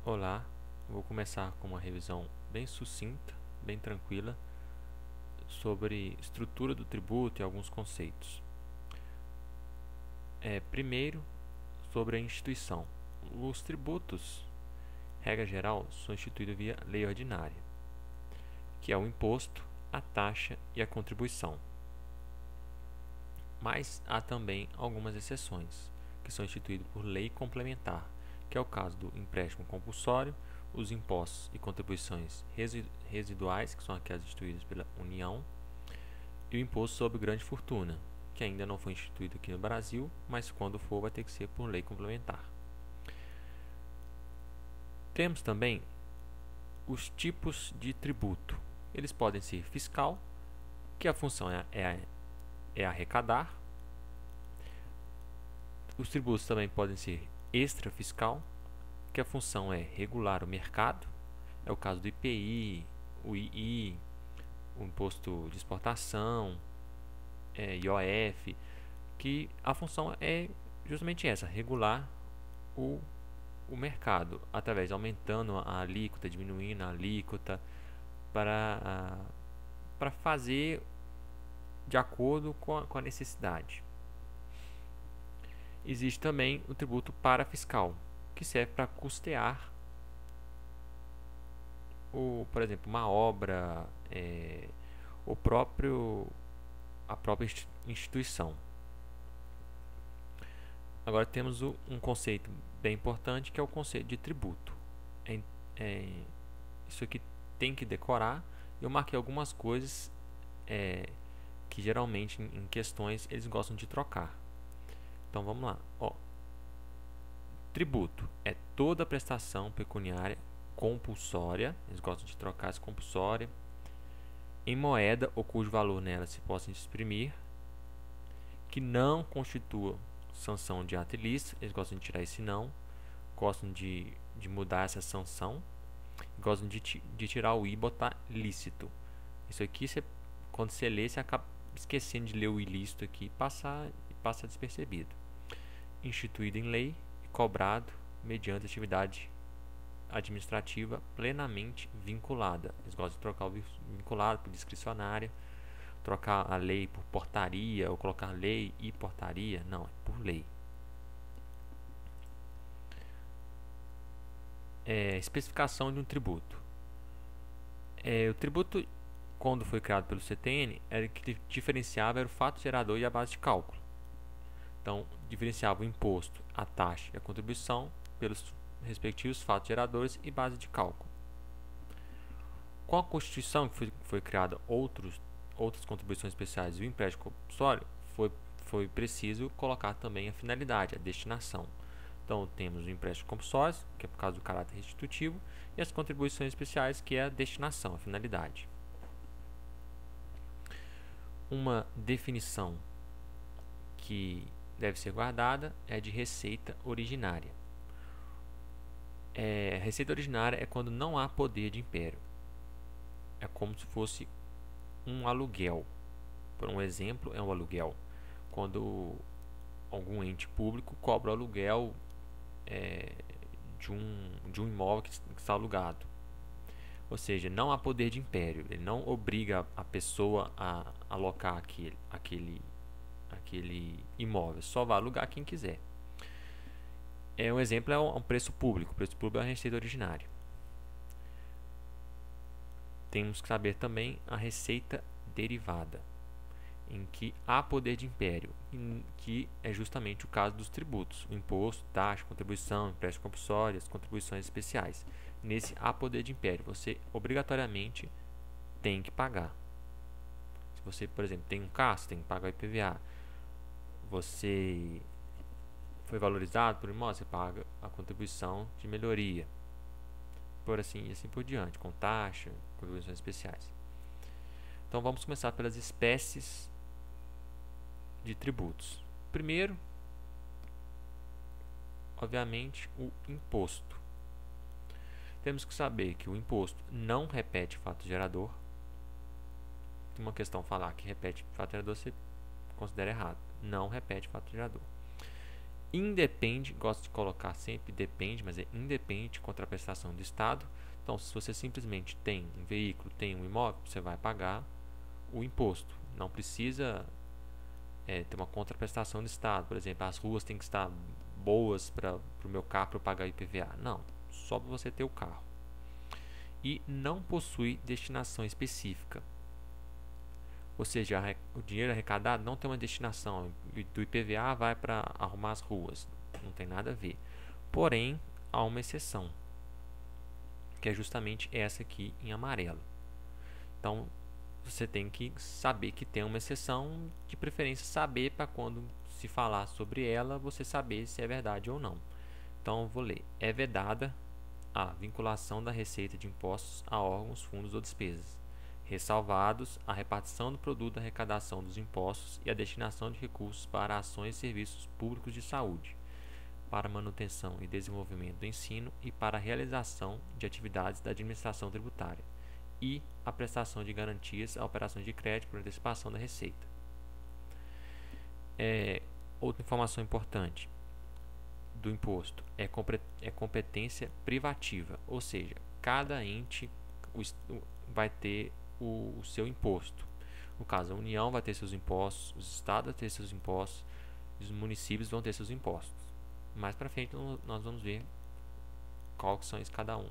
Olá, vou começar com uma revisão bem sucinta, bem tranquila, sobre estrutura do tributo e alguns conceitos. Primeiro, sobre a instituição. Os tributos, regra geral, são instituídos via lei ordinária, que é o imposto, a taxa e a contribuição. Mas há também algumas exceções, que são instituídos por lei complementar, que é o caso do empréstimo compulsório, os impostos e contribuições residuais, que são aquelas instituídas pela União, e o imposto sobre grande fortuna, que ainda não foi instituído aqui no Brasil, mas quando for vai ter que ser por lei complementar. Temos também os tipos de tributo. Eles podem ser fiscal, que a função é arrecadar. Os tributos também podem ser extrafiscal, que a função é regular o mercado. É o caso do IPI, o II, o imposto de exportação, IOF, que a função é justamente essa, regular o mercado, através de aumentando a alíquota, diminuindo a alíquota, para fazer de acordo com a necessidade. Existe também o tributo parafiscal, que serve para custear, por exemplo, uma obra, a própria instituição. Agora temos um conceito bem importante, que é o conceito de tributo. Isso aqui tem que decorar. Eu marquei algumas coisas que geralmente em questões eles gostam de trocar. Então vamos lá. Tributo é toda prestação pecuniária compulsória, eles gostam de trocar essa compulsória, em moeda ou cujo valor nela se possa exprimir, que não constitua sanção de ato ilícito, eles gostam de tirar esse não, gostam de mudar essa sanção, gostam de tirar o i e botar lícito. Isso aqui, quando você lê, você acaba esquecendo de ler o ilícito aqui e passa despercebido. Instituído em lei e cobrado mediante atividade administrativa plenamente vinculada. Eles gostam de trocar o vinculado por discricionária, trocar a lei por portaria, ou colocar lei e portaria. Não, é por lei. Especificação de um tributo. O tributo, quando foi criado pelo CTN, era que diferenciava era o fato gerador e a base de cálculo. Então, diferenciava o imposto, a taxa e a contribuição pelos respectivos fatos geradores e base de cálculo. Com a Constituição, que foi criada outras contribuições especiais e o empréstimo compulsório, foi preciso colocar também a finalidade, a destinação. Então, temos o empréstimo compulsório, que é por causa do caráter restitutivo, e as contribuições especiais, que é a destinação, a finalidade. Uma definição que deve ser guardada é de receita originária. Receita originária é quando não há poder de império. É como se fosse um aluguel. Por um exemplo, é um aluguel. Quando algum ente público cobra o aluguel de um imóvel que está alugado. Ou seja, não há poder de império. Ele não obriga a pessoa a alocar aquele imóvel. Só vai alugar quem quiser. Um exemplo é um preço público. O preço público é a receita originária. Temos que saber também a receita derivada, em que há poder de império, que é justamente o caso dos tributos, o imposto, taxa, contribuição, empréstimo compulsório, as contribuições especiais. Nesse há poder de império, você obrigatoriamente tem que pagar. Se você, por exemplo, tem um carro, você tem que pagar o IPVA. Você foi valorizado por imóvel, você paga a contribuição de melhoria. Por assim e assim por diante, com taxa, contribuições especiais. Então vamos começar pelas espécies de tributos. Primeiro, obviamente, o imposto. Temos que saber que o imposto não repete fato gerador. Tem uma questão falar que repete fato gerador, você considera errado. Não repete fato gerador. independe, gosto de colocar sempre depende, mas é independe de contraprestação do Estado. Então, se você simplesmente tem um veículo, tem um imóvel, você vai pagar o imposto. Não precisa ter uma contraprestação do Estado. Por exemplo, as ruas têm que estar boas para o meu carro para eu pagar IPVA. Não, só para você ter o carro. E não possui destinação específica. Ou seja, o dinheiro arrecadado não tem uma destinação. Do IPVA vai para arrumar as ruas. Não tem nada a ver. Porém, há uma exceção, que é justamente essa aqui em amarelo. Então, você tem que saber que tem uma exceção, de preferência saber para quando se falar sobre ela, você saber se é verdade ou não. Então, eu vou ler. É vedada a vinculação da receita de impostos a órgãos, fundos ou despesas, ressalvados a repartição do produto da arrecadação dos impostos e a destinação de recursos para ações e serviços públicos de saúde, para manutenção e desenvolvimento do ensino e para a realização de atividades da administração tributária, e a prestação de garantias a operações de crédito por antecipação da receita. Outra informação importante do imposto é competência privativa, ou seja, cada ente vai ter o seu imposto. No caso, a União vai ter seus impostos, os estados vão ter seus impostos, os municípios vão ter seus impostos. Mais para frente nós vamos ver quais são cada um,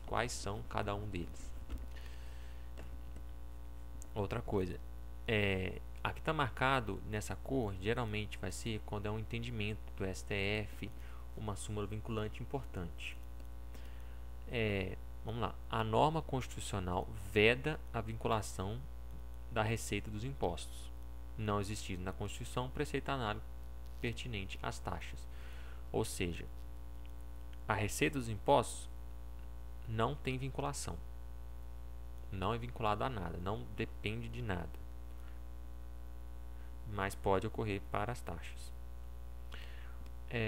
quais são cada um deles. Outra coisa, aqui está marcado nessa cor, geralmente vai ser quando é um entendimento do STF, uma súmula vinculante importante. Vamos lá. A norma constitucional veda a vinculação da receita dos impostos, não existindo na Constituição preceito análogo pertinente às taxas. Ou seja, a receita dos impostos não tem vinculação, não é vinculado a nada, não depende de nada, mas pode ocorrer para as taxas.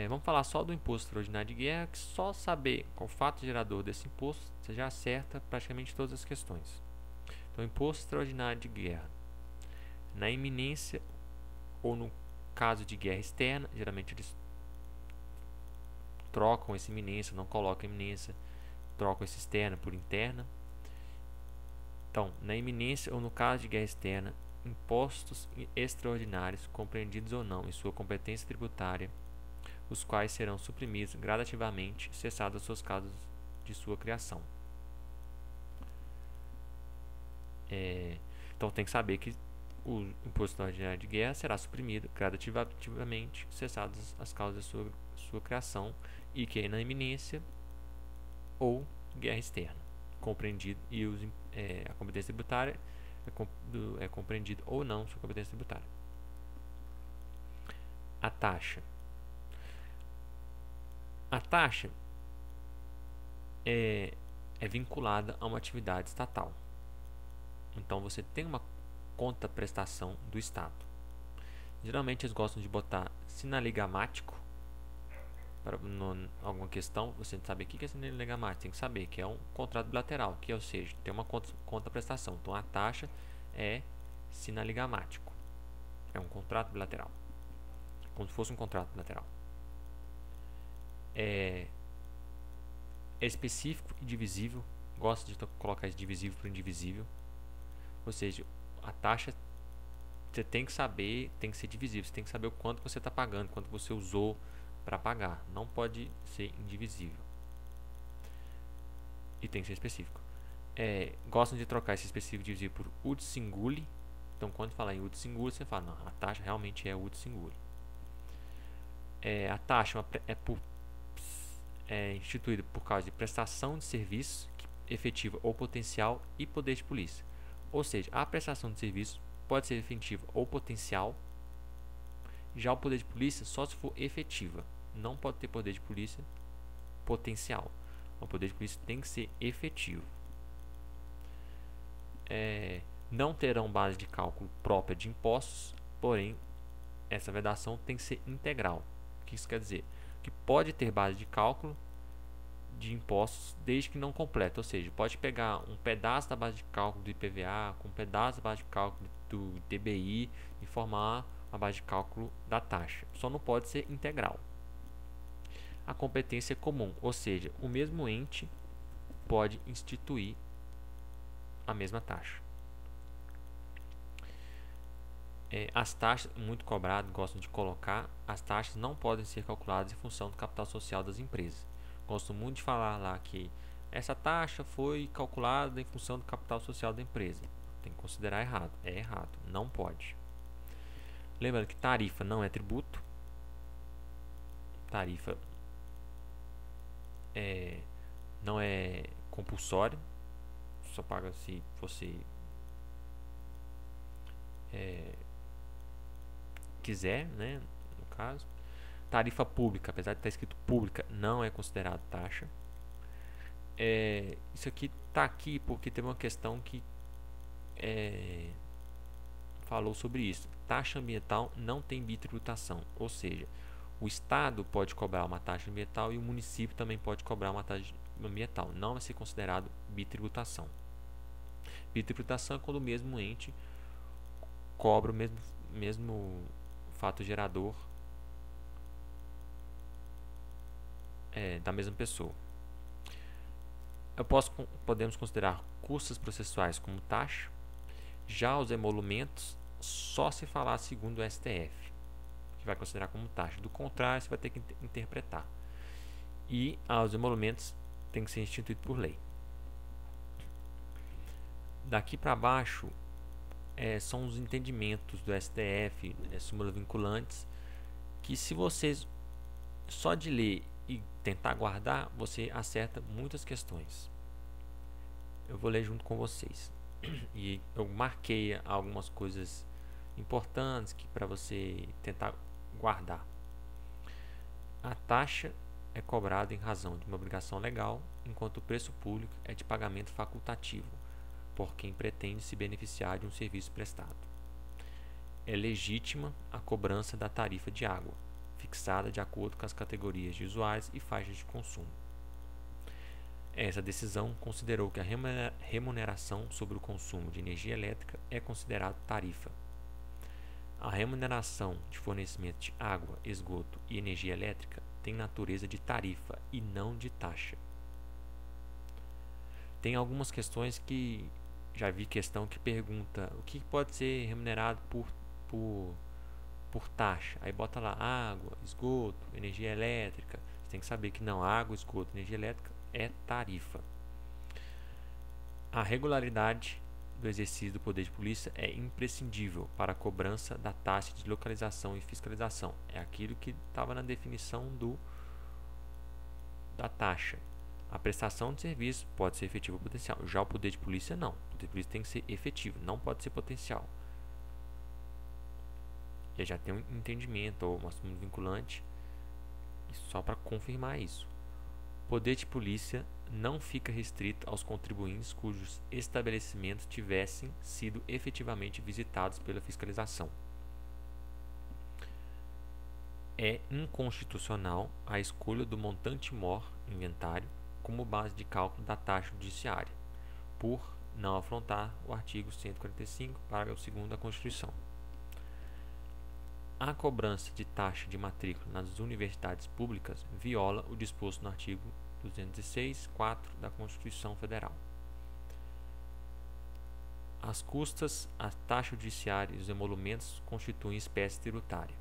Vamos falar só do imposto extraordinário de guerra, que só saber qual o fato gerador desse imposto você já acerta praticamente todas as questões. Então, imposto extraordinário de guerra, na iminência ou no caso de guerra externa, geralmente eles trocam essa iminência, não colocam iminência, trocam essa externa por interna. Então, na iminência ou no caso de guerra externa, impostos extraordinários, compreendidos ou não em sua competência tributária, os quais serão suprimidos gradativamente, cessados os seus casos de sua criação. Então, tem que saber que o imposto extraordinário de guerra será suprimido gradativamente, cessadas as causas de sua criação, e que é na iminência ou guerra externa, compreendido, e a competência tributária é compreendido ou não sua competência tributária. A taxa. A taxa é vinculada a uma atividade estatal. Então, você tem uma contraprestação do Estado. Geralmente, eles gostam de botar sinaligamático para alguma questão. Você sabe o que é sinaligamático? Tem que saber que é um contrato bilateral, que, ou seja, tem uma contraprestação. Então, a taxa é sinaligamático. É um contrato bilateral, como se fosse um contrato bilateral. É específico e divisível. Gosto de colocar esse divisível para indivisível. Ou seja, a taxa você tem que saber, tem que ser divisível. Você tem que saber o quanto você está pagando, quanto você usou para pagar. Não pode ser indivisível. E tem que ser específico. Gostam de trocar esse específico e divisível por ut singuli. Então, quando falar em ut singuli, você fala, não, a taxa realmente é ut singuli. A taxa é instituída por causa de prestação de serviço efetiva ou potencial e poder de polícia. Ou seja, a prestação de serviço pode ser efetiva ou potencial. Já o poder de polícia só se for efetiva. Não pode ter poder de polícia potencial. O poder de polícia tem que ser efetivo. Não terão base de cálculo própria de impostos, porém, essa vedação tem que ser integral. O que isso quer dizer? Que pode ter base de cálculo de impostos desde que não completa, ou seja, pode pegar um pedaço da base de cálculo do IPVA com um pedaço da base de cálculo do DBI e formar a base de cálculo da taxa. Só não pode ser integral. A competência é comum, ou seja, o mesmo ente pode instituir a mesma taxa. As taxas, muito cobrado, gostam de colocar, as taxas não podem ser calculadas em função do capital social das empresas. Gosto muito de falar lá que essa taxa foi calculada em função do capital social da empresa. Tem que considerar errado. É errado, não pode. Lembrando que tarifa não é tributo. Tarifa não é compulsória. Só paga se você quiser, né, no caso. Tarifa pública, apesar de estar escrito pública, não é considerado taxa. Isso aqui está aqui porque teve uma questão que falou sobre isso. Taxa ambiental não tem bitributação, ou seja, o Estado pode cobrar uma taxa ambiental e o município também pode cobrar uma taxa ambiental. Não vai ser considerado bitributação. Bitributação é quando o mesmo ente cobra o mesmo fato gerador da mesma pessoa. Podemos considerar custas processuais como taxa. Já os emolumentos, só se falar segundo o STF, que vai considerar como taxa. Do contrário, você vai ter que interpretar. E os emolumentos têm que ser instituídos por lei. Daqui para baixo são os entendimentos do STF, súmulas vinculantes, que se vocês só de ler e tentar guardar, você acerta muitas questões. Eu vou ler junto com vocês. E eu marquei algumas coisas importantes que para você tentar guardar. A taxa é cobrada em razão de uma obrigação legal, enquanto o preço público é de pagamento facultativo, por quem pretende se beneficiar de um serviço prestado. É legítima a cobrança da tarifa de água, fixada de acordo com as categorias de usuários e faixas de consumo. Essa decisão considerou que a remuneração sobre o consumo de energia elétrica é considerada tarifa. A remuneração de fornecimento de água, esgoto e energia elétrica tem natureza de tarifa e não de taxa. Tem algumas questões que já vi questão que pergunta o que pode ser remunerado por taxa. Aí bota lá água, esgoto, energia elétrica. Você tem que saber que não, água, esgoto, energia elétrica é tarifa. A regularidade do exercício do poder de polícia é imprescindível para a cobrança da taxa de localização e fiscalização. É aquilo que estava na definição da taxa. A prestação de serviço pode ser efetiva ou potencial. Já o poder de polícia não. O poder de polícia tem que ser efetivo, não pode ser potencial. E já tem um entendimento ou uma súmula vinculante só para confirmar isso. O poder de polícia não fica restrito aos contribuintes cujos estabelecimentos tivessem sido efetivamente visitados pela fiscalização. É inconstitucional a escolha do montante mor inventário como base de cálculo da taxa judiciária, por não afrontar o artigo 145, parágrafo 2º da Constituição. A cobrança de taxa de matrícula nas universidades públicas viola o disposto no artigo 216, 4 da Constituição Federal. As custas, a taxa judiciária e os emolumentos constituem espécie tributária.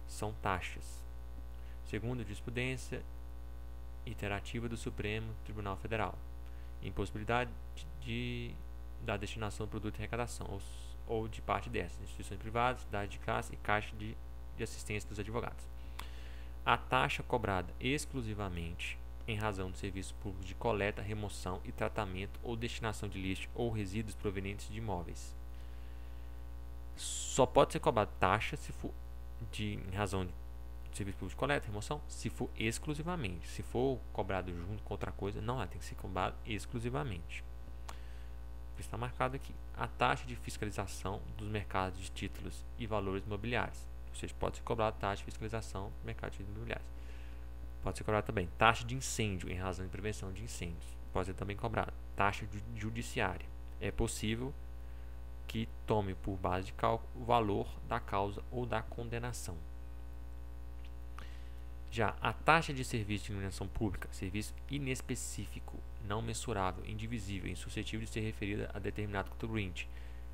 São taxas, segundo a jurisprudência iterativa do Supremo Tribunal Federal. Impossibilidade da destinação do produto de arrecadação ou de parte dessas, instituições privadas, cidade de classe e caixa de assistência dos advogados. A taxa cobrada exclusivamente em razão do serviço público de coleta, remoção e tratamento ou destinação de lixo ou resíduos provenientes de imóveis. Só pode ser cobrada taxa se for em razão de serviço público de coleta, remoção, se for exclusivamente. Se for cobrado junto com outra coisa, não, tem que ser cobrado exclusivamente. Está marcado aqui. A taxa de fiscalização dos mercados de títulos e valores imobiliários. Ou seja, pode ser cobrada taxa de fiscalização do mercado de títulos imobiliários. Pode ser cobrada também taxa de incêndio em razão de prevenção de incêndios. Pode ser também cobrada taxa judiciária. É possível que tome por base de cálculo o valor da causa ou da condenação. Já a taxa de serviço de iluminação pública, serviço inespecífico, não mensurável, indivisível e insuscetível de ser referida a determinado contribuinte,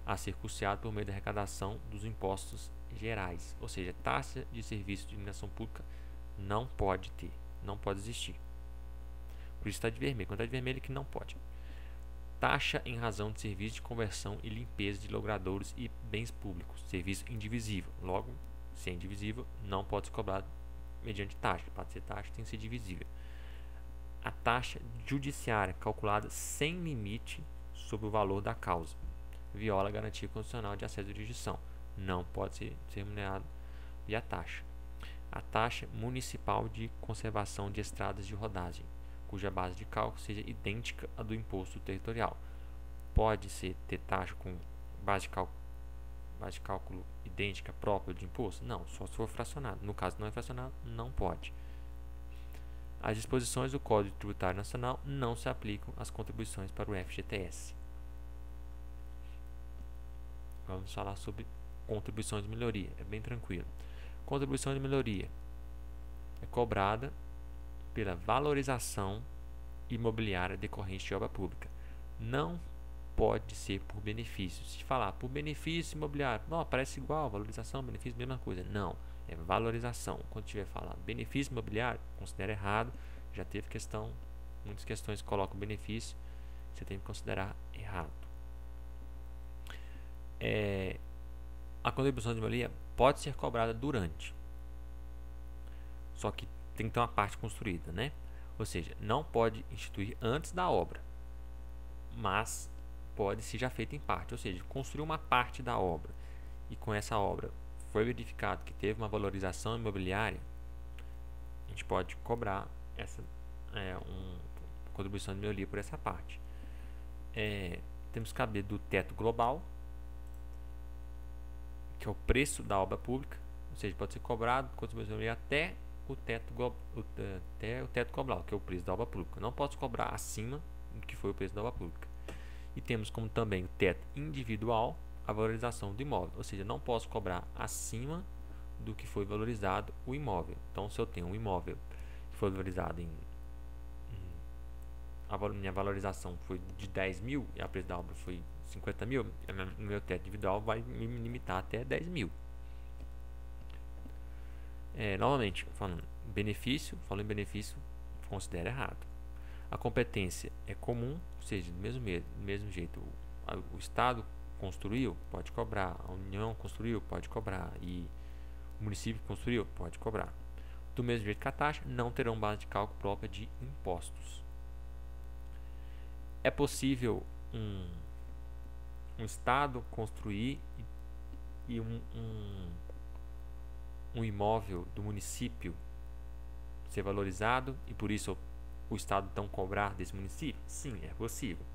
a ser custeado por meio da arrecadação dos impostos gerais. Ou seja, taxa de serviço de iluminação pública não pode ter, não pode existir. Por isso está de vermelho. Quando está de vermelho é que não pode. Taxa em razão de serviço de conversão e limpeza de logradouros e bens públicos, serviço indivisível. Logo, se é indivisível, não pode ser cobrado mediante taxa. Para ser taxa, tem que ser divisível. A taxa judiciária, calculada sem limite sobre o valor da causa, viola a garantia constitucional de acesso à jurisdição. Não pode ser remunerado via taxa. A taxa municipal de conservação de estradas de rodagem, cuja base de cálculo seja idêntica à do imposto territorial. Pode ter taxa com base de cálculo idêntica própria de imposto? Não, só se for fracionado. No caso não é fracionado, não pode. As disposições do Código Tributário Nacional não se aplicam às contribuições para o FGTS. Vamos falar sobre contribuições de melhoria, é bem tranquilo. Contribuição de melhoria é cobrada pela valorização imobiliária decorrente de obra pública. Não pode ser por benefício. Se falar por benefício imobiliário, não, parece igual, valorização, benefício, mesma coisa. Não, é valorização. Quando tiver falar benefício imobiliário, considera errado. Já teve questão, muitas questões colocam benefício, você tem que considerar errado. A contribuição de melhoria pode ser cobrada durante, só que tem que ter uma parte construída, né? Ou seja, não pode instituir antes da obra, mas pode ser já feita em parte, ou seja, construir uma parte da obra e com essa obra foi verificado que teve uma valorização imobiliária, a gente pode cobrar essa contribuição de melhoria por essa parte. Temos que saber do teto global, que é o preço da obra pública, ou seja, pode ser cobrado contribuição de melhoria até o teto global, que é o preço da obra pública. Não posso cobrar acima do que foi o preço da obra pública. E temos como também o teto individual, a valorização do imóvel, ou seja, não posso cobrar acima do que foi valorizado o imóvel. Então, se eu tenho um imóvel que foi valorizado a minha valorização foi de 10 mil e a preço da obra foi 50 mil, o meu teto individual vai me limitar até 10 mil. Novamente, falando em benefício, considera errado. A competência é comum, ou seja, do mesmo jeito, o Estado construiu, pode cobrar, a União construiu, pode cobrar, e o município construiu, pode cobrar. Do mesmo jeito que a taxa, não terão base de cálculo própria de impostos. É possível um Estado construir e um imóvel do município ser valorizado e por isso o Estado então cobrar desse município? Sim, é possível.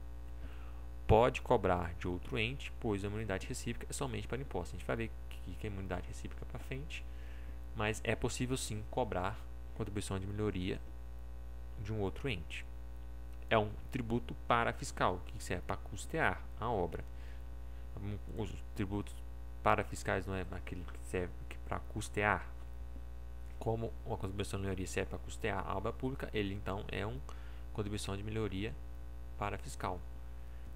Pode cobrar de outro ente, pois a imunidade recíproca é somente para impostos. A gente vai ver que a imunidade recíproca para frente, mas é possível sim cobrar contribuição de melhoria de um outro ente. É um tributo parafiscal, que serve para custear a obra. Os tributos parafiscais não é aquele que serve para custear. Como uma contribuição de melhoria serve para custear a obra pública, ele então é uma contribuição de melhoria parafiscal.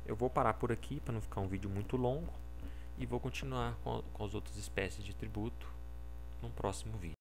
Eu vou parar por aqui para não ficar um vídeo muito longo e vou continuar com as outras espécies de tributo no próximo vídeo.